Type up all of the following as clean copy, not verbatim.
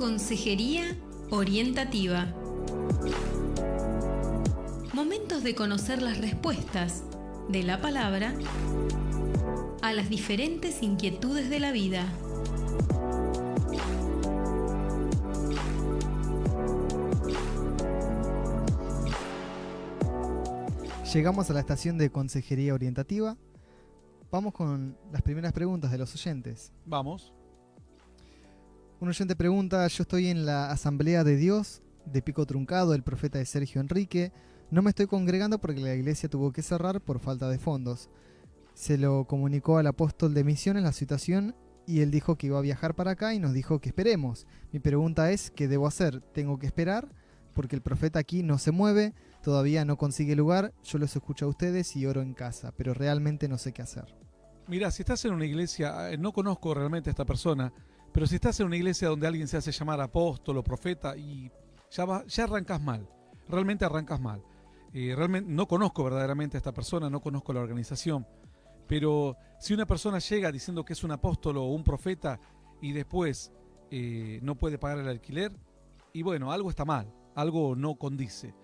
Consejería orientativa. Momentos de conocer las respuestas de la palabra a las diferentes inquietudes de la vida. Llegamos a la estación de Consejería Orientativa. Vamos con las primeras preguntas de los oyentes. Vamos. Un oyente pregunta: yo estoy en la Asamblea de Dios de Pico Truncado, el profeta de Sergio Enrique. No me estoy congregando porque la iglesia tuvo que cerrar por falta de fondos. Se lo comunicó al apóstol de Misiones la situación y él dijo que iba a viajar para acá y nos dijo que esperemos. Mi pregunta es: ¿qué debo hacer? ¿Tengo que esperar? Porque el profeta aquí no se mueve, todavía no consigue lugar. Yo los escucho a ustedes y oro en casa, pero realmente no sé qué hacer. Mira, si estás en una iglesia, no conozco realmente a esta persona, pero si estás en una iglesia donde alguien se hace llamar apóstol o profeta, y ya arrancas mal, realmente arrancas mal. Realmente no conozco verdaderamente a esta persona, no conozco la organización, pero si una persona llega diciendo que es un apóstol o un profeta y después no puede pagar el alquiler, y bueno, algo está mal, algo no condice.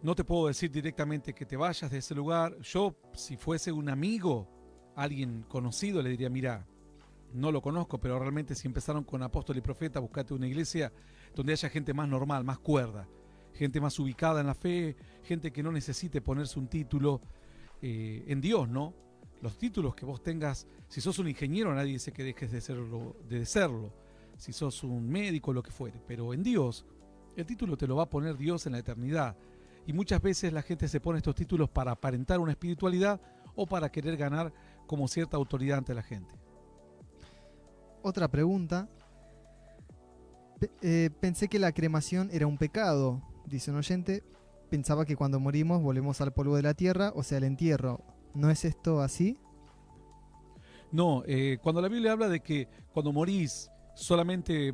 No te puedo decir directamente que te vayas de ese lugar. Yo, si fuese un amigo, alguien conocido, le diría: mira, no lo conozco, pero realmente si empezaron con apóstol y profeta, buscate una iglesia donde haya gente más normal, más cuerda, gente más ubicada en la fe, gente que no necesite ponerse un título en Dios, ¿no? Los títulos que vos tengas, si sos un ingeniero, nadie dice que dejes de serlo, si sos un médico, lo que fuere, pero en Dios, el título te lo va a poner Dios en la eternidad. Y muchas veces la gente se pone estos títulos para aparentar una espiritualidad o para querer ganar como cierta autoridad ante la gente. Otra pregunta. Pensé que la cremación era un pecado, dice un oyente. Pensaba que cuando morimos volvemos al polvo de la tierra, o sea, al entierro. ¿No es esto así? No, cuando la Biblia habla de que cuando morís solamente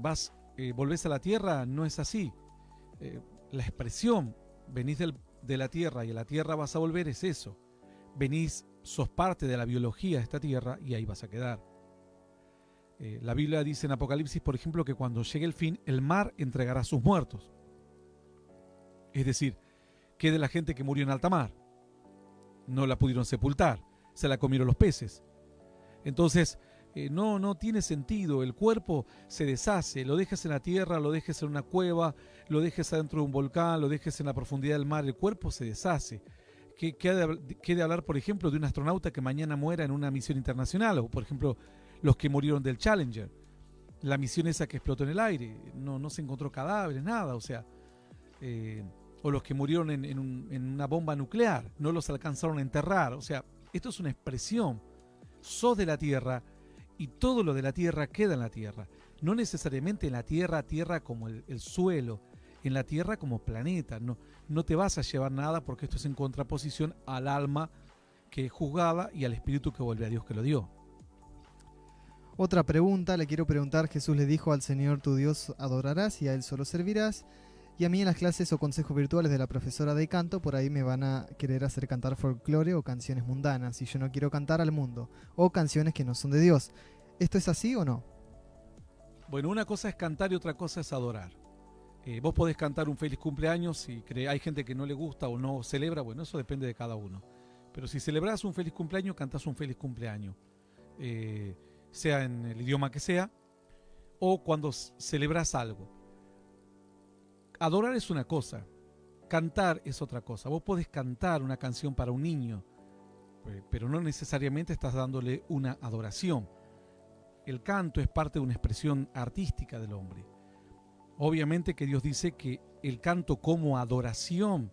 volvés a la tierra, no es así. La expresión venís de la tierra y a la tierra vas a volver es eso. Venís, sos parte de la biología de esta tierra y ahí vas a quedar. La Biblia dice en Apocalipsis, por ejemplo, que cuando llegue el fin, el mar entregará a sus muertos. Es decir, ¿qué de la gente que murió en alta mar? No la pudieron sepultar, se la comieron los peces. Entonces, no tiene sentido. El cuerpo se deshace, lo dejes en la tierra, lo dejes en una cueva, lo dejes adentro de un volcán, lo dejes en la profundidad del mar, el cuerpo se deshace. ¿Qué ha de hablar, por ejemplo, de un astronauta que mañana muera en una misión internacional? O, por ejemplo, los que murieron del Challenger, la misión esa que explotó en el aire, no se encontró cadáveres, nada, o sea, o los que murieron en una bomba nuclear, no los alcanzaron a enterrar, o sea, esto es una expresión. Sos de la tierra y todo lo de la tierra queda en la tierra, no necesariamente en la tierra como el suelo, en la tierra como planeta, no te vas a llevar nada porque esto es en contraposición al alma que es juzgada y al espíritu que vuelve a Dios que lo dio. Otra pregunta, le quiero preguntar: Jesús le dijo al Señor tu Dios adorarás y a Él solo servirás. Y a mí en las clases o consejos virtuales de la profesora de canto, por ahí me van a querer hacer cantar folclore o canciones mundanas, y yo no quiero cantar al mundo, o canciones que no son de Dios. ¿Esto es así o no? Bueno, una cosa es cantar y otra cosa es adorar. Vos podés cantar un feliz cumpleaños, si hay gente que no le gusta o no celebra, bueno, eso depende de cada uno. Pero si celebrás un feliz cumpleaños, cantás un feliz cumpleaños. Sea en el idioma que sea, o cuando celebras algo. Adorar es una cosa, cantar es otra cosa. Vos podés cantar una canción para un niño, pero no necesariamente estás dándole una adoración. El canto es parte de una expresión artística del hombre. Obviamente que Dios dice que el canto como adoración,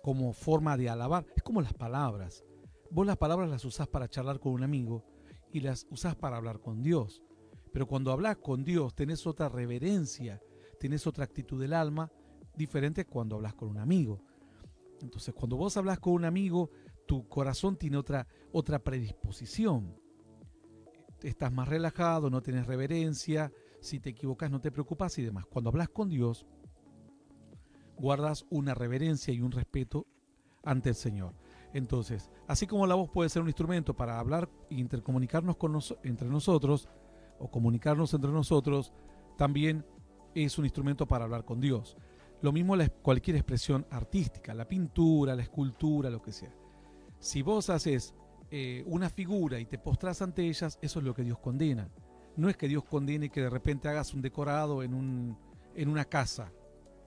como forma de alabar, es como las palabras. Vos las palabras las usás para charlar con un amigo y las usás para hablar con Dios. Pero cuando hablas con Dios tenés otra reverencia, tenés otra actitud del alma, diferente cuando hablas con un amigo. Entonces, cuando vos hablas con un amigo, tu corazón tiene otra predisposición. Estás más relajado, no tenés reverencia, si te equivocas no te preocupas y demás. Cuando hablas con Dios, guardas una reverencia y un respeto ante el Señor. Entonces, así como la voz puede ser un instrumento para hablar e intercomunicarnos entre nosotros, o comunicarnos entre nosotros, también es un instrumento para hablar con Dios. Lo mismo cualquier expresión artística, la pintura, la escultura, lo que sea. Si vos haces una figura y te postrás ante ellas, eso es lo que Dios condena. No es que Dios condene que de repente hagas un decorado en una casa.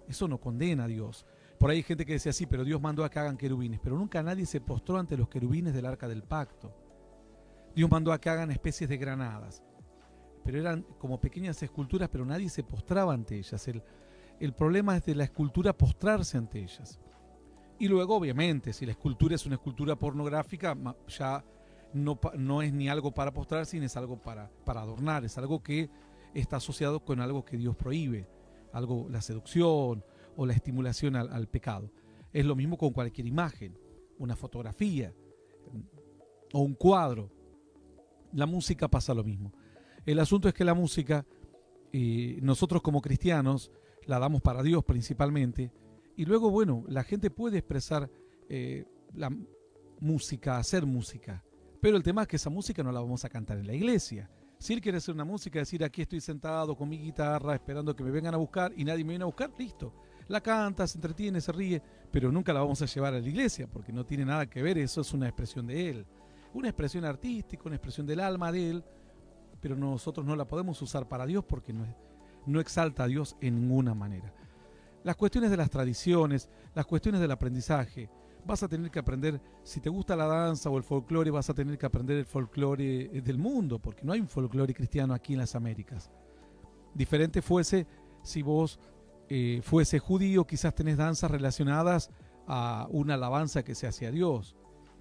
Eso no condena a Dios. Por ahí hay gente que decía, sí, pero Dios mandó a que hagan querubines, pero nunca nadie se postró ante los querubines del Arca del Pacto. Dios mandó a que hagan especies de granadas, pero eran como pequeñas esculturas, pero nadie se postraba ante ellas. El problema es de la escultura postrarse ante ellas. Y luego, obviamente, si la escultura es una escultura pornográfica, ya no es ni algo para postrarse, ni es algo para adornar, es algo que está asociado con algo que Dios prohíbe, algo, la seducción o la estimulación al pecado. Es lo mismo con cualquier imagen, una fotografía o un cuadro. La música pasa lo mismo. El asunto es que la música, nosotros como cristianos, la damos para Dios principalmente, y luego, bueno, la gente puede expresar la música, hacer música, pero el tema es que esa música no la vamos a cantar en la iglesia. Si él quiere hacer una música, decir aquí estoy sentado con mi guitarra esperando que me vengan a buscar y nadie me viene a buscar, listo. La canta, se entretiene, se ríe, pero nunca la vamos a llevar a la iglesia porque no tiene nada que ver, eso es una expresión de él. Una expresión artística, una expresión del alma de él, pero nosotros no la podemos usar para Dios porque no exalta a Dios en ninguna manera. Las cuestiones de las tradiciones, las cuestiones del aprendizaje, vas a tener que aprender, si te gusta la danza o el folclore, vas a tener que aprender el folclore del mundo, porque no hay un folclore cristiano aquí en las Américas. Diferente fuese si vos fuese judío, quizás tenés danzas relacionadas a una alabanza que se hace a Dios,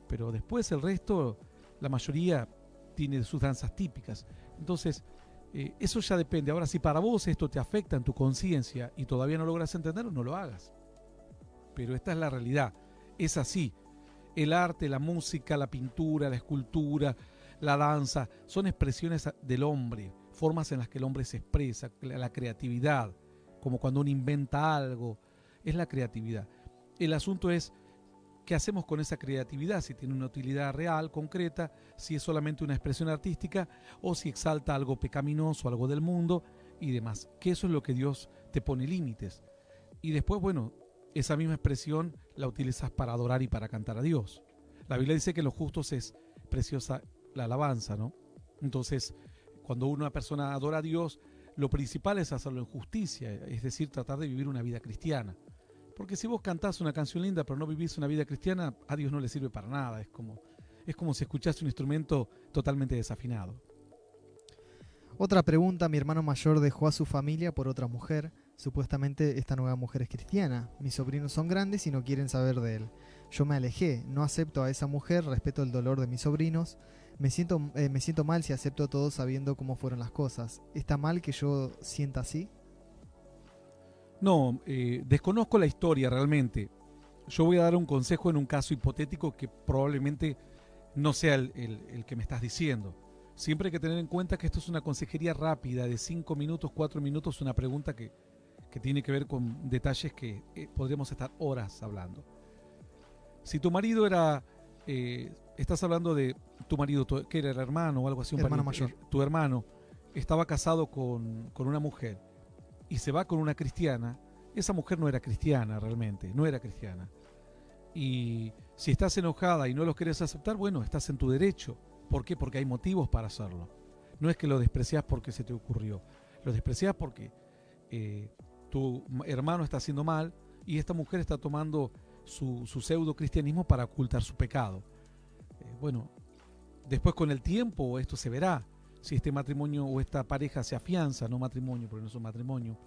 pero después el resto, la mayoría tiene sus danzas típicas. Entonces, eso ya depende. Ahora, si para vos esto te afecta en tu conciencia y todavía no logras entenderlo, no lo hagas. Pero esta es la realidad. Es así. El arte, la música, la pintura, la escultura, la danza, son expresiones del hombre, formas en las que el hombre se expresa, la creatividad, como cuando uno inventa algo, es la creatividad. El asunto es qué hacemos con esa creatividad, si tiene una utilidad real, concreta, si es solamente una expresión artística o si exalta algo pecaminoso, algo del mundo y demás. Que eso es lo que Dios te pone límites. Y después, bueno, esa misma expresión la utilizas para adorar y para cantar a Dios. La Biblia dice que en los justos es preciosa la alabanza, ¿no? Entonces, cuando una persona adora a Dios, lo principal es hacerlo en justicia, es decir, tratar de vivir una vida cristiana. Porque si vos cantás una canción linda pero no vivís una vida cristiana, a Dios no le sirve para nada. Es como si escuchás un instrumento totalmente desafinado. Otra pregunta, mi hermano mayor dejó a su familia por otra mujer. Supuestamente esta nueva mujer es cristiana. Mis sobrinos son grandes y no quieren saber de él. Yo me alejé, no acepto a esa mujer, respeto el dolor de mis sobrinos. Me siento mal si acepto todo sabiendo cómo fueron las cosas. ¿Está mal que yo sienta así? No, desconozco la historia realmente. Yo voy a dar un consejo en un caso hipotético que probablemente no sea el que me estás diciendo. Siempre hay que tener en cuenta que esto es una consejería rápida de 5 minutos, 4 minutos, una pregunta que tiene que ver con detalles que podríamos estar horas hablando. Si tu marido era, estás hablando de tu marido, que era el hermano o algo así, un hermano pariente, mayor. Tu hermano estaba casado con una mujer y se va con una cristiana, esa mujer no era cristiana realmente, no era cristiana. Y si estás enojada y no los querés aceptar, bueno, estás en tu derecho. ¿Por qué? Porque hay motivos para hacerlo. No es que lo despreciás porque se te ocurrió. Lo despreciás porque tu hermano está haciendo mal y esta mujer está tomando su pseudo cristianismo para ocultar su pecado. Bueno, después con el tiempo esto se verá. Si este matrimonio o esta pareja se afianza, no matrimonio, porque no es un matrimonio,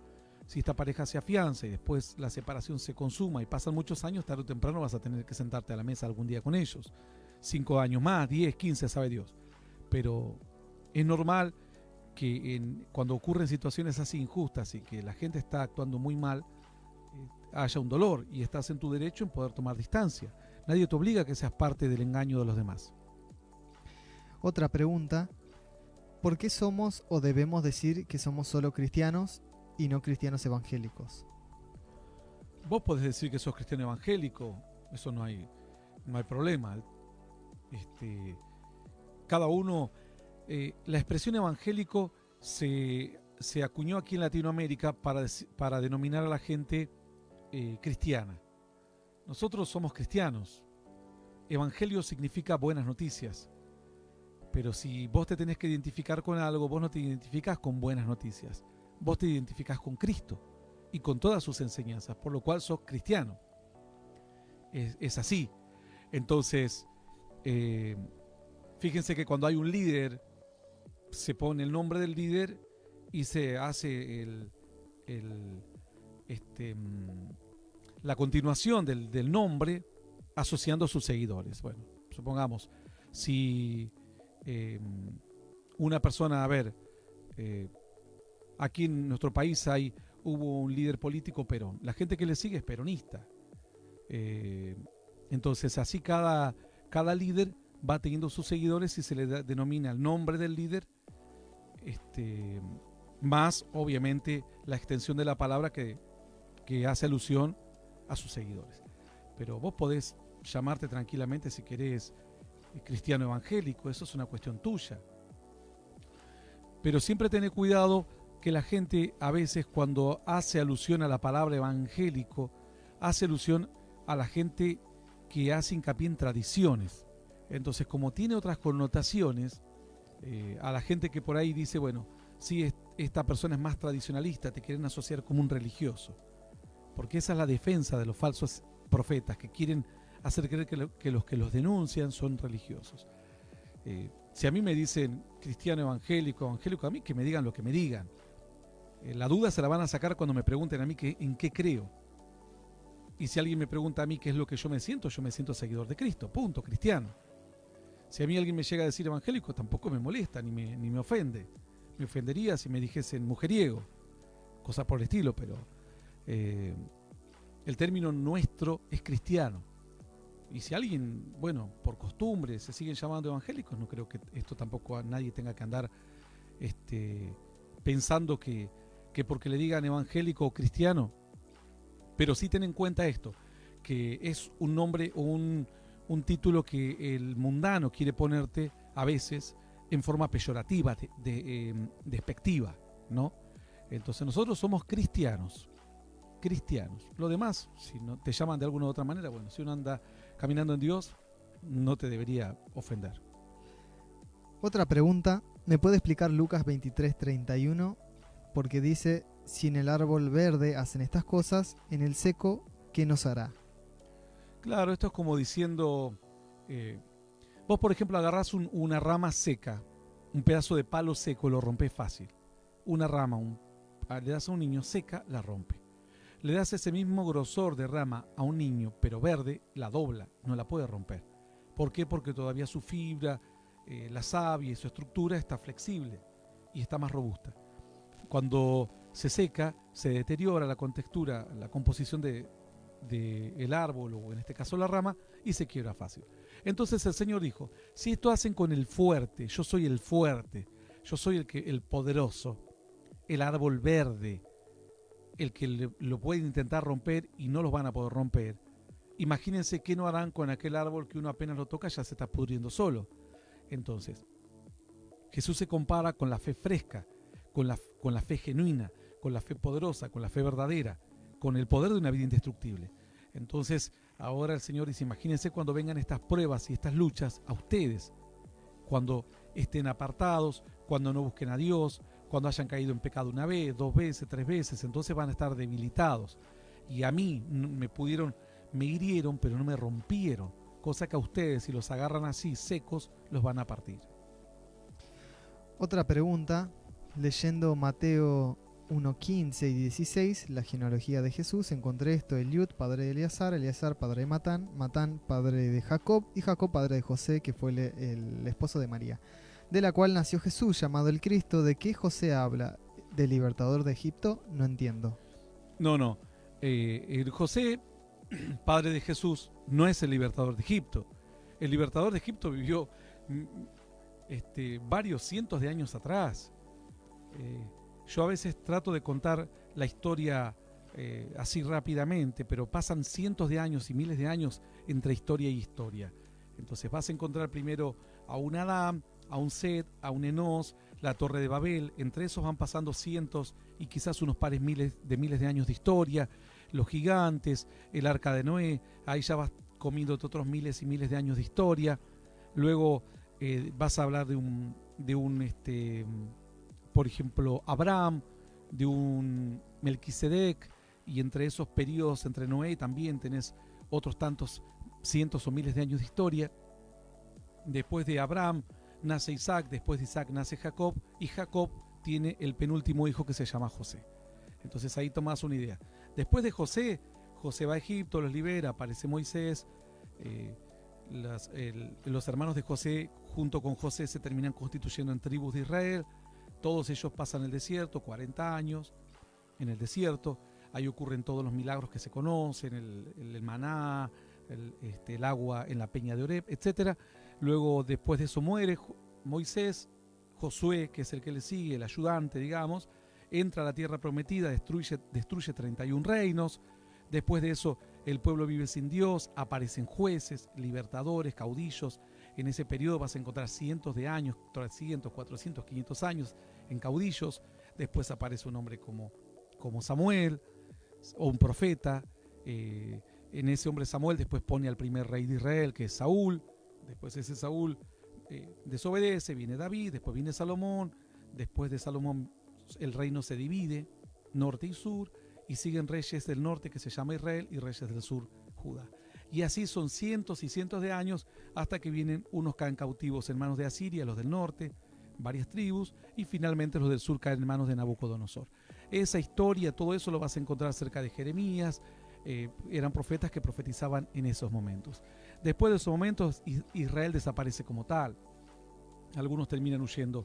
si esta pareja se afianza y después la separación se consuma y pasan muchos años, tarde o temprano vas a tener que sentarte a la mesa algún día con ellos. 5 años más, 10, 15, sabe Dios. Pero es normal que cuando ocurren situaciones así injustas y que la gente está actuando muy mal, haya un dolor y estás en tu derecho en poder tomar distancia. Nadie te obliga a que seas parte del engaño de los demás. Otra pregunta. ¿Por qué somos o debemos decir que somos solo cristianos y no cristianos evangélicos? Vos podés decir que sos cristiano evangélico, eso no hay problema. Cada uno, la expresión evangélico se acuñó aquí en Latinoamérica para denominar a la gente cristiana. Nosotros somos cristianos. Evangelio significa buenas noticias. Pero si vos te tenés que identificar con algo, vos no te identificás con buenas noticias. Vos te identificás con Cristo y con todas sus enseñanzas, por lo cual sos cristiano. Es así. Entonces, fíjense que cuando hay un líder, se pone el nombre del líder y se hace la continuación del nombre asociando a sus seguidores. Bueno, supongamos, si una persona, aquí en nuestro país hubo un líder político Perón, la gente que le sigue es peronista. Entonces así cada líder va teniendo sus seguidores y se le denomina el nombre del líder, más obviamente la extensión de la palabra que hace alusión a sus seguidores. Pero vos podés llamarte tranquilamente, si querés, cristiano evangélico, eso es una cuestión tuya. Pero siempre tené cuidado que la gente a veces, cuando hace alusión a la palabra evangélico, hace alusión a la gente que hace hincapié en tradiciones. Entonces, como tiene otras connotaciones, a la gente que por ahí dice, bueno, si esta persona es más tradicionalista, te quieren asociar como un religioso. Porque esa es la defensa de los falsos profetas, que quieren hacer creer que los que los denuncian son religiosos. Si a mí me dicen cristiano evangélico, a mí que me digan lo que me digan. La duda se la van a sacar cuando me pregunten a mí en qué creo. Y si alguien me pregunta a mí qué es lo que yo me siento seguidor de Cristo, punto, cristiano. Si a mí alguien me llega a decir evangélico, tampoco me molesta, ni me ofende. Me ofendería si me dijesen mujeriego, cosas por el estilo, pero el término nuestro es cristiano. Y si alguien, por costumbre se siguen llamando evangélicos, no creo que esto tampoco a nadie tenga que andar pensando que porque le digan evangélico o cristiano. Pero sí ten en cuenta esto, que es un nombre o un título que el mundano quiere ponerte a veces en forma peyorativa, despectiva, ¿no? Entonces nosotros somos cristianos. Lo demás, si no te llaman de alguna u otra manera, si uno anda caminando en Dios, no te debería ofender. Otra pregunta, ¿me puede explicar Lucas 23:31? Porque dice, si en el árbol verde hacen estas cosas, en el seco, ¿qué nos hará? Claro, esto es como diciendo, vos por ejemplo agarrás una rama seca, un pedazo de palo seco, lo rompés fácil. Una rama, le das a un niño seca, la rompe. Le das ese mismo grosor de rama a un niño, pero verde, la dobla, no la puede romper. ¿Por qué? Porque todavía su fibra, la savia y su estructura está flexible y está más robusta. Cuando se seca, se deteriora la contextura, la composición del árbol, o en este caso la rama, y se quiebra fácil. Entonces el Señor dijo, si esto hacen con el fuerte, yo soy el fuerte, yo soy el poderoso, el árbol verde, el que lo pueden intentar romper y no los van a poder romper. Imagínense qué no harán con aquel árbol que uno apenas lo toca ya se está pudriendo solo. Entonces, Jesús se compara con la fe fresca, con la fe genuina, con la fe poderosa, con la fe verdadera, con el poder de una vida indestructible. Entonces, ahora el Señor dice, imagínense cuando vengan estas pruebas y estas luchas a ustedes, cuando estén apartados, cuando no busquen a Dios, cuando hayan caído en pecado una vez, 2 veces, 3 veces, entonces van a estar debilitados. Y a mí me hirieron, pero no me rompieron, cosa que a ustedes, si los agarran así secos, los van a partir. Otra pregunta, leyendo Mateo 1:15 y 16, la genealogía de Jesús, encontré esto: Eliud, padre de Eleazar, Eleazar, padre de Matán, Matán, padre de Jacob, y Jacob, padre de José, que fue el esposo de María, de la cual nació Jesús, llamado el Cristo. ¿De qué José habla? ¿Del libertador de Egipto? No entiendo. No. El José, padre de Jesús, no es el libertador de Egipto. El libertador de Egipto vivió varios cientos de años atrás. Yo a veces trato de contar la historia así rápidamente, pero pasan cientos de años y miles de años entre historia y historia. Entonces vas a encontrar primero a un Adán, a un Set, a un Enós, la Torre de Babel. Entre esos van pasando cientos y quizás unos pares miles de años de historia, los gigantes, el Arca de Noé. Ahí ya vas comiéndote otros miles y miles de años de historia. Luego vas a hablar por ejemplo, Abraham, de un Melquisedec, y entre esos periodos, entre Noé, también tenés otros tantos cientos o miles de años de historia. Después de Abraham nace Isaac, después de Isaac nace Jacob, y Jacob tiene el penúltimo hijo que se llama José. Entonces ahí tomás una idea. Después de José, José va a Egipto, los libera, aparece Moisés, los hermanos de José junto con José se terminan constituyendo en tribus de Israel. Todos ellos pasan el desierto, 40 años en el desierto. Ahí ocurren todos los milagros que se conocen, el maná, el agua en la peña de Oreb, etc. Luego, después de eso, muere Moisés. Josué, que es el que le sigue, el ayudante, digamos, entra a la tierra prometida, destruye 31 reinos. Después de eso, el pueblo vive sin Dios, aparecen jueces, libertadores, caudillos. En ese periodo vas a encontrar cientos de años, 300, 400, 500 años en caudillos. Después aparece un hombre como Samuel, o un profeta. En ese hombre Samuel después pone al primer rey de Israel, que es Saúl. Después ese Saúl desobedece, viene David, después viene Salomón. Después de Salomón el reino se divide, norte y sur, y siguen reyes del norte que se llama Israel y reyes del sur, Judá. Y así son cientos y cientos de años hasta que vienen unos caen cautivos en manos de Asiria, los del norte, varias tribus, y finalmente los del sur caen en manos de Nabucodonosor. Esa historia, todo eso lo vas a encontrar cerca de Jeremías. Eran profetas que profetizaban en esos momentos. Después de esos momentos, Israel desaparece como tal. Algunos terminan huyendo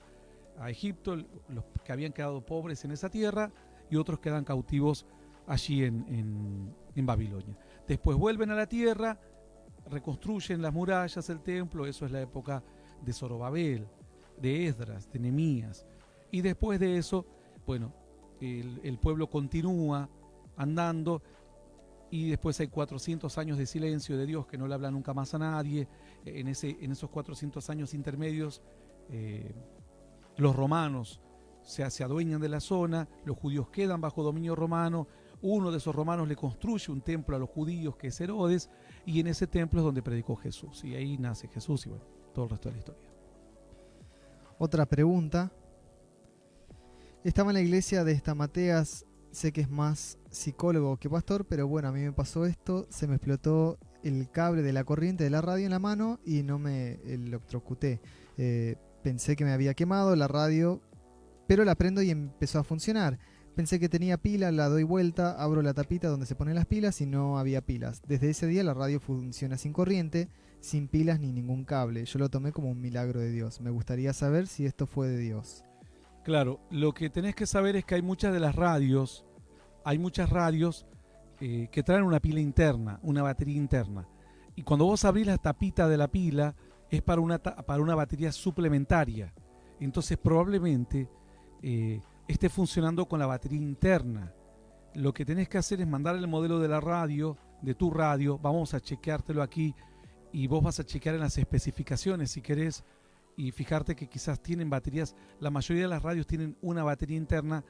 a Egipto, los que habían quedado pobres en esa tierra, y otros quedan cautivos allí en Babilonia. Después vuelven a la tierra, reconstruyen las murallas, el templo. Eso es la época de Zorobabel, de Esdras, de Nehemías. Y después de eso, bueno, el pueblo continúa andando, y después hay 400 años de silencio de Dios, que no le habla nunca más a nadie. En esos 400 años intermedios, los romanos se adueñan de la zona, los judíos quedan bajo dominio romano. Uno de esos romanos le construye un templo a los judíos, que es Herodes, y en ese templo es donde predicó Jesús, y ahí nace Jesús, y bueno, todo el resto de la historia. Otra pregunta. Estaba en la iglesia de Estamateas. Sé que es más psicólogo que pastor, pero bueno, a mí me pasó esto. Se me explotó el cable de la corriente de la radio en la mano y no me electrocuté. Pensé que me había quemado la radio, pero la prendo y empezó a funcionar. Pensé que tenía pila, la doy vuelta, abro la tapita donde se ponen las pilas y no había pilas. Desde ese día la radio funciona sin corriente, sin pilas ni ningún cable. Yo lo tomé como un milagro de Dios. Me gustaría saber si esto fue de Dios. Claro, lo que tenés que saber es que hay muchas radios que traen una pila interna, una batería interna. Y cuando vos abrís la tapita de la pila, es para una batería suplementaria. Entonces probablemente esté funcionando con la batería interna. Lo que tenés que hacer es mandar el modelo de la radio, de tu radio. Vamos a chequeártelo aquí, y vos vas a chequear en las especificaciones si querés, y fijarte que quizás tienen baterías. La mayoría de las radios tienen una batería interna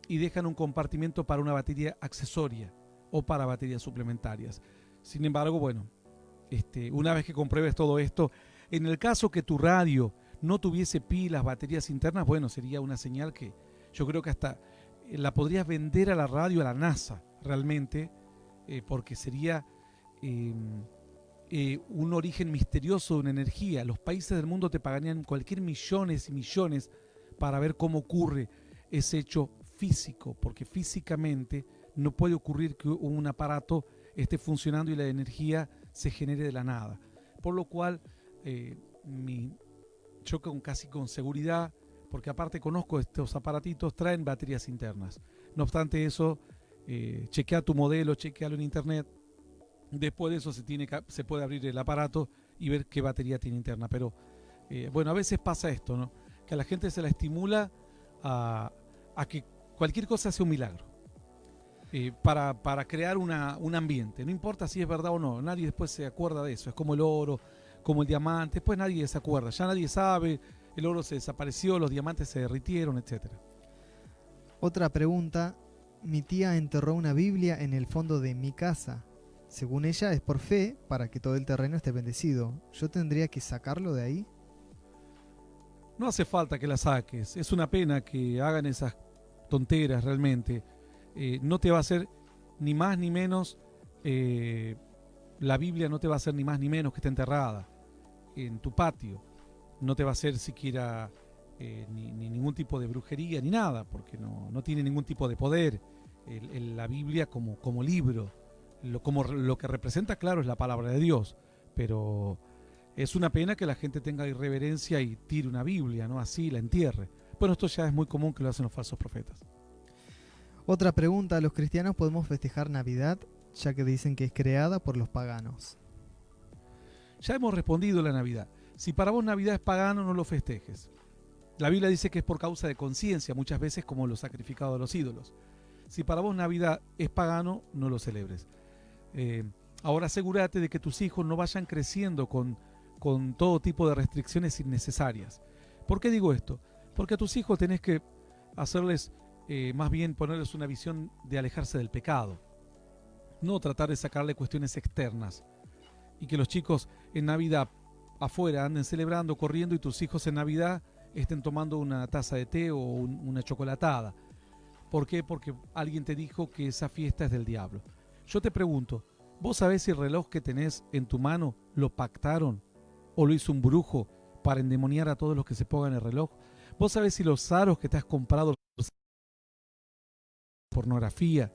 y dejan un compartimento para una batería accesoria o para baterías suplementarias. Sin embargo, bueno, una vez que compruebes todo esto, en el caso que tu radio no tuviese pilas, baterías internas, bueno, sería una señal que yo creo que hasta la podrías vender a la radio, a la NASA, realmente, porque sería un origen misterioso de una energía. Los países del mundo te pagarían cualquier millones y millones para ver cómo ocurre ese hecho físico, porque físicamente no puede ocurrir que un aparato esté funcionando y la energía se genere de la nada. Por lo cual, yo casi con seguridad, porque aparte conozco estos aparatitos, traen baterías internas. No obstante eso, chequea tu modelo, chequealo en internet. Después de eso se puede abrir el aparato y ver qué batería tiene interna. Pero bueno, a veces pasa esto, ¿no? Que a la gente se la estimula a que cualquier cosa sea un milagro, para crear un ambiente. No importa si es verdad o no, nadie después se acuerda de eso. Es como el oro, como el diamante, después nadie se acuerda, ya nadie sabe. el oro se desapareció, los diamantes se derritieron, etc. Otra pregunta. Mi tía enterró una Biblia en el fondo de mi casa. Según ella es por fe, para que todo el terreno esté bendecido. ¿Yo tendría que sacarlo de ahí? No hace falta que la saques. Es una pena que hagan esas tonteras realmente. No te va a hacer ni más ni menos, la Biblia no te va a hacer ni más ni menos que esté enterrada en tu patio. No te va a hacer siquiera ni ningún tipo de brujería ni nada, porque no tiene ningún tipo de poder. La Biblia como libro, lo que representa, claro, es la palabra de Dios, pero es una pena que la gente tenga irreverencia y tire una Biblia, ¿no? Así la entierre. Bueno, esto ya es muy común que lo hacen los falsos profetas. Otra pregunta. ¿Los cristianos podemos festejar Navidad, ya que dicen que es creada por los paganos? Ya hemos respondido la Navidad. Si para vos Navidad es pagano, no lo festejes. La Biblia dice que es por causa de conciencia, muchas veces como lo sacrificado de los ídolos. Si para vos Navidad es pagano, no lo celebres. Ahora asegúrate de que tus hijos no vayan creciendo con todo tipo de restricciones innecesarias. ¿Por qué digo esto? Porque a tus hijos tenés que hacerles, más bien ponerles una visión de alejarse del pecado. No tratar de sacarle cuestiones externas. Y que los chicos en Navidad afuera anden celebrando, corriendo, y tus hijos en Navidad estén tomando una taza de té o una chocolatada. ¿Por qué? Porque alguien te dijo que esa fiesta es del diablo. Yo te pregunto, ¿vos sabés si el reloj que tenés en tu mano lo pactaron o lo hizo un brujo para endemoniar a todos los que se pongan el reloj? ¿Vos sabés si los aros que te has comprado, pornografía,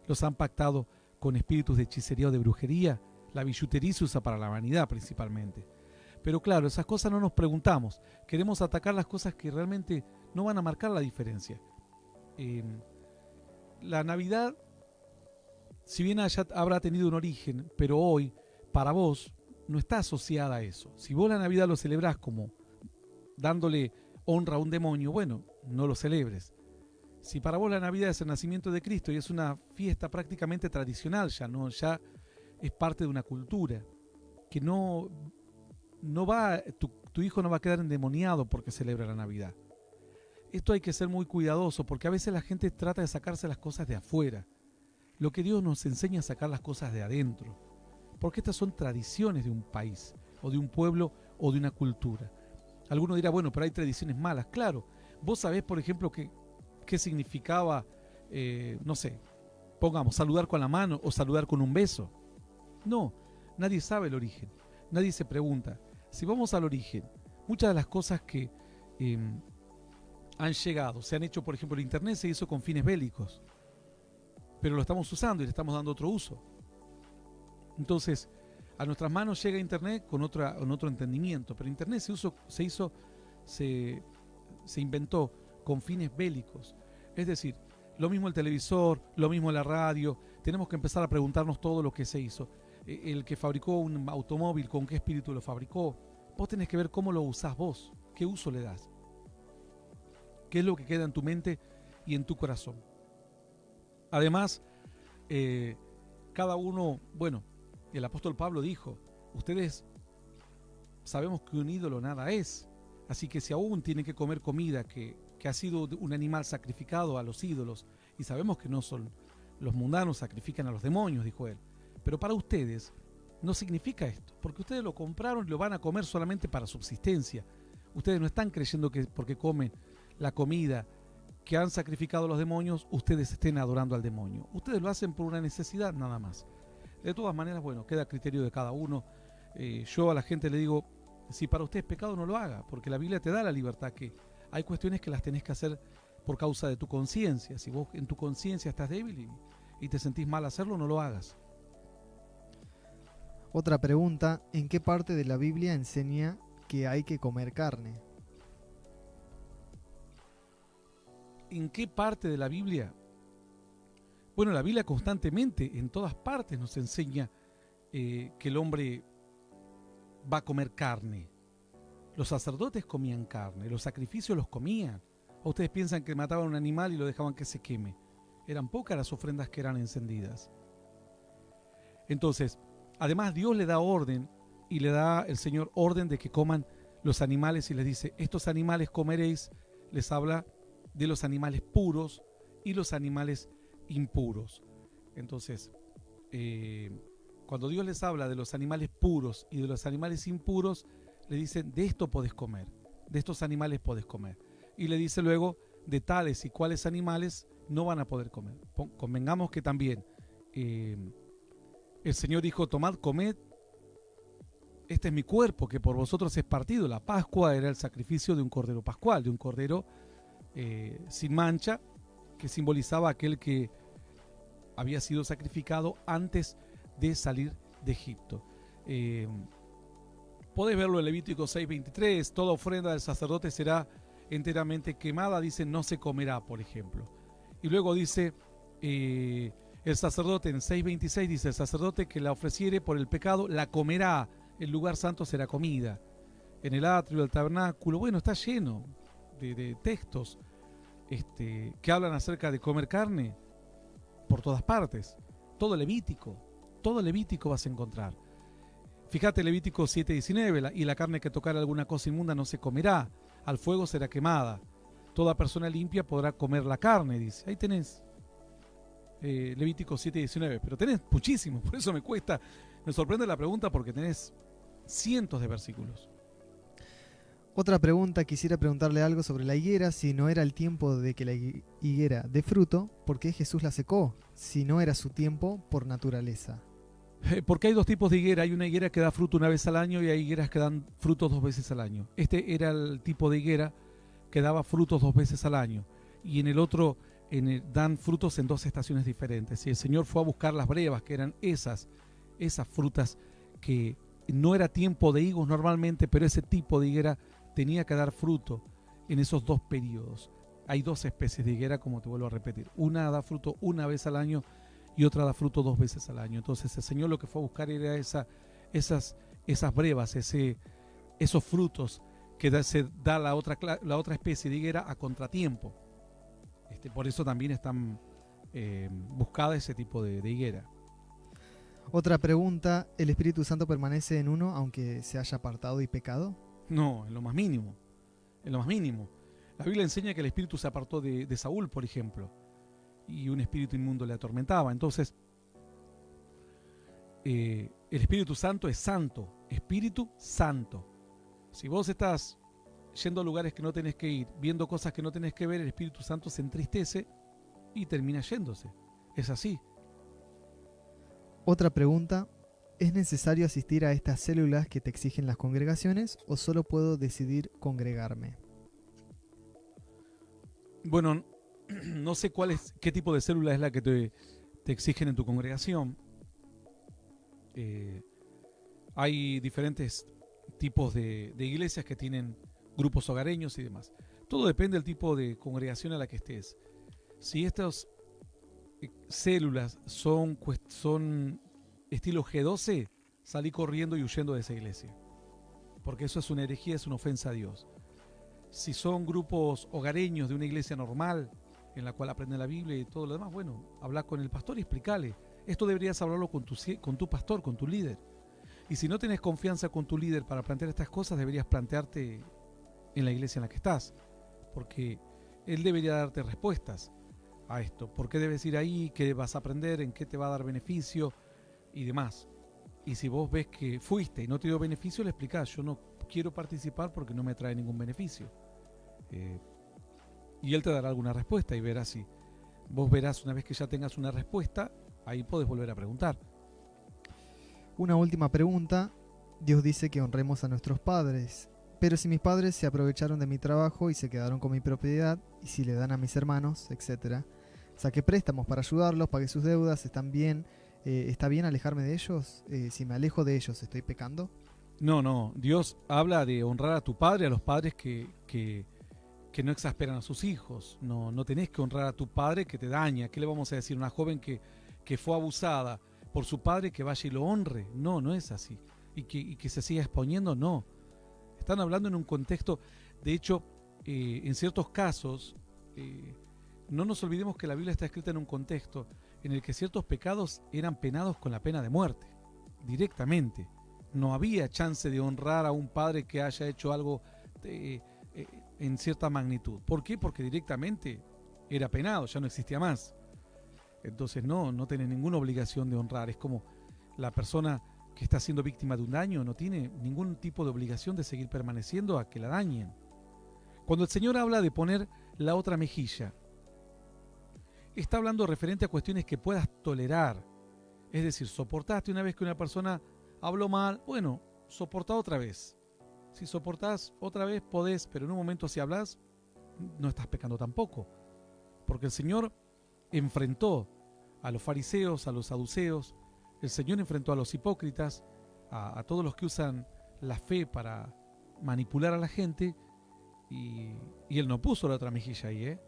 los han pactado con espíritus de hechicería o de brujería? La billutería se usa para la vanidad principalmente. Pero claro, esas cosas no nos preguntamos. Queremos atacar las cosas que realmente no van a marcar la diferencia. La Navidad, si bien habrá tenido un origen, pero hoy, para vos, no está asociada a eso. Si vos la Navidad lo celebrás como dándole honra a un demonio, bueno, no lo celebres. Si para vos la Navidad es el nacimiento de Cristo y es una fiesta prácticamente tradicional, ya es parte de una cultura, que no va, tu hijo no va a quedar endemoniado porque celebra la Navidad. Esto hay que ser muy cuidadoso, porque a veces la gente trata de sacarse las cosas de afuera. Lo que Dios nos enseña es sacar las cosas de adentro, porque estas son tradiciones de un país, o de un pueblo, o de una cultura. Alguno dirá, bueno, pero hay tradiciones malas. Claro, vos sabés, por ejemplo, qué significaba, no sé, pongamos, saludar con la mano o saludar con un beso. No, nadie sabe el origen, nadie se pregunta. Si vamos al origen, muchas de las cosas que han llegado, se han hecho, por ejemplo, el internet se hizo con fines bélicos, pero lo estamos usando y le estamos dando otro uso. Entonces, a nuestras manos llega internet con otro entendimiento, pero internet se inventó con fines bélicos. Es decir, lo mismo el televisor, lo mismo la radio. Tenemos que empezar a preguntarnos todo lo que se hizo. El que fabricó un automóvil, ¿con qué espíritu lo fabricó? Vos tenés que ver cómo lo usás vos, qué uso le das, qué es lo que queda en tu mente y en tu corazón. Además, cada uno, bueno, el apóstol Pablo dijo, ustedes sabemos que un ídolo nada es, así que si aún tienen que comer comida que ha sido un animal sacrificado a los ídolos, y sabemos que no son los mundanos, sacrifican a los demonios, dijo él, pero para ustedes no significa esto, porque ustedes lo compraron y lo van a comer solamente para subsistencia. Ustedes no están creyendo que porque comen la comida que han sacrificado los demonios, ustedes estén adorando al demonio. Ustedes lo hacen por una necesidad nada más. De todas maneras, bueno, queda a criterio de cada uno. Yo a la gente le digo, si para usted es pecado, no lo haga, porque la Biblia te da la libertad, que hay cuestiones que las tenés que hacer por causa de tu conciencia. Si vos en tu conciencia estás débil y te sentís mal hacerlo, no lo hagas. Otra pregunta, ¿en qué parte de la Biblia enseña que hay que comer carne? ¿En qué parte de la Biblia? Bueno, la Biblia constantemente, en todas partes, nos enseña que el hombre va a comer carne. Los sacerdotes comían carne, los sacrificios los comían. ¿O ustedes piensan que mataban un animal y lo dejaban que se queme? Eran pocas las ofrendas que eran encendidas. Entonces, además Dios le da orden, y le da el Señor orden de que coman los animales y les dice, estos animales comeréis, les habla de los animales puros y los animales impuros. Entonces, cuando Dios les habla de los animales puros y de los animales impuros, le dicen, de esto podés comer, de estos animales podés comer. Y le dice luego, de tales y cuáles animales no van a poder comer. Convengamos que también el Señor dijo, tomad, comed, este es mi cuerpo que por vosotros es partido. La Pascua era el sacrificio de un cordero pascual, de un cordero sin mancha, que simbolizaba aquel que había sido sacrificado antes de salir de Egipto. Podés verlo en Levítico 6:23, toda ofrenda del sacerdote será enteramente quemada, dice, no se comerá, por ejemplo. Y luego dice, el sacerdote en 6:26 dice, el sacerdote que la ofreciere por el pecado, la comerá, el lugar santo será comida. En el atrio del tabernáculo, bueno, está lleno de textos que hablan acerca de comer carne por todas partes. Todo Levítico vas a encontrar. Fíjate Levítico 7:19, y la carne que tocare alguna cosa inmunda no se comerá, al fuego será quemada. Toda persona limpia podrá comer la carne, dice. Ahí tenés Levítico 7:19, pero tenés muchísimos, por eso me sorprende la pregunta porque tenés cientos de versículos. Otra pregunta, quisiera preguntarle algo sobre la higuera, si no era el tiempo de que la higuera dé fruto, ¿por qué Jesús la secó? Si no era su tiempo por naturaleza. Porque hay dos tipos de higuera. Hay una higuera que da fruto una vez al año y hay higueras que dan frutos 2 veces al año. Este era el tipo de higuera que daba frutos 2 veces al año. Y en el otro dan frutos en 2 estaciones diferentes. Y el Señor fue a buscar las brevas, que eran esas frutas que no era tiempo de higos normalmente, pero ese tipo de higuera tenía que dar fruto en esos 2 periodos. Hay 2 especies de higuera, como te vuelvo a repetir. Una da fruto una vez al año y otra da fruto 2 veces al año. Entonces el Señor lo que fue a buscar era esas brevas, esos frutos que se da la otra especie de higuera a contratiempo. Por eso también están buscada ese tipo de higuera. Otra pregunta, ¿el Espíritu Santo permanece en uno aunque se haya apartado y pecado? No, en lo más mínimo. En lo más mínimo. La Biblia enseña que el Espíritu se apartó de Saúl, por ejemplo, y un espíritu inmundo le atormentaba. Entonces, el Espíritu Santo es santo, Espíritu Santo. Si vos estás yendo a lugares que no tenés que ir, viendo cosas que no tenés que ver, el Espíritu Santo se entristece y termina yéndose. Es así. Otra pregunta, ¿es necesario asistir a estas células que te exigen las congregaciones o solo puedo decidir congregarme? Bueno, no sé qué tipo de célula es la que te exigen en tu congregación. Hay diferentes tipos de iglesias que tienen grupos hogareños y demás. Todo depende del tipo de congregación a la que estés. Si estas células son estilo G12, salí corriendo y huyendo de esa iglesia. Porque eso es una herejía, es una ofensa a Dios. Si son grupos hogareños de una iglesia normal, en la cual aprenden la Biblia y todo lo demás, bueno, habla con el pastor y explícale. Esto deberías hablarlo con tu pastor, con tu líder. Y si no tenés confianza con tu líder para plantear estas cosas, deberías plantearte en la iglesia en la que estás. Porque él debería darte respuestas a esto. ¿Por qué debes ir ahí? ¿Qué vas a aprender? ¿En qué te va a dar beneficio? Y demás. Y si vos ves que fuiste y no te dio beneficio, le explicás, yo no quiero participar porque no me trae ningún beneficio. Y él te dará alguna respuesta y verás si vos verás una vez que ya tengas una respuesta, ahí podés volver a preguntar. Una última pregunta. Dios dice que honremos a nuestros padres, pero si mis padres se aprovecharon de mi trabajo y se quedaron con mi propiedad, y si le dan a mis hermanos, etc., saqué préstamos para ayudarlos, pagué sus deudas, ¿están bien? ¿Está bien alejarme de ellos? Si me alejo de ellos, ¿estoy pecando? No. Dios habla de honrar a tu padre, a los padres que no exasperan a sus hijos. No tenés que honrar a tu padre que te daña. ¿Qué le vamos a decir? Una joven que fue abusada por su padre, que vaya y lo honre. No es así. Y que se siga exponiendo, no. Están hablando en un contexto. De hecho, en ciertos casos, no nos olvidemos que la Biblia está escrita en un contexto en el que ciertos pecados eran penados con la pena de muerte, directamente. no había chance de honrar a un padre que haya hecho algo en cierta magnitud. ¿Por qué? Porque directamente era penado, ya no existía más. Entonces no tiene ninguna obligación de honrar. Es como la persona que está siendo víctima de un daño no tiene ningún tipo de obligación de seguir permaneciendo a que la dañen. Cuando el Señor habla de poner la otra mejilla, está hablando referente a cuestiones que puedas tolerar. Es decir, soportaste una vez que una persona habló mal, bueno, soportá otra vez. Si soportás otra vez podés, pero en un momento si hablas, no estás pecando tampoco. Porque el Señor enfrentó a los fariseos, a los saduceos, el Señor enfrentó a los hipócritas, a todos los que usan la fe para manipular a la gente, y Él no puso la otra mejilla ahí,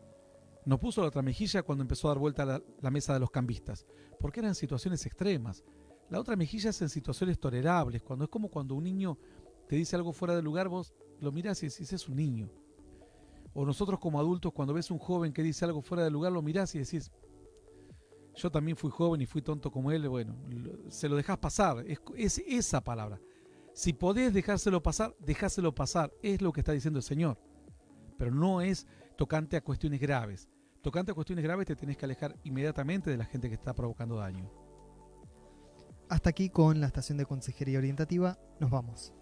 No puso la otra mejilla cuando empezó a dar vuelta a la mesa de los cambistas, porque eran situaciones extremas. La otra mejilla es en situaciones tolerables, cuando es como cuando un niño te dice algo fuera de lugar, vos lo mirás y decís, es un niño. O nosotros como adultos, cuando ves un joven que dice algo fuera de lugar, lo mirás y decís, yo también fui joven y fui tonto como él, bueno, se lo dejás pasar, es esa palabra. Si podés dejáselo pasar, es lo que está diciendo el Señor. Pero no es tocante a cuestiones graves. Tocante a cuestiones graves te tenés que alejar inmediatamente de la gente que está provocando daño. Hasta aquí con la estación de consejería orientativa. Nos vamos.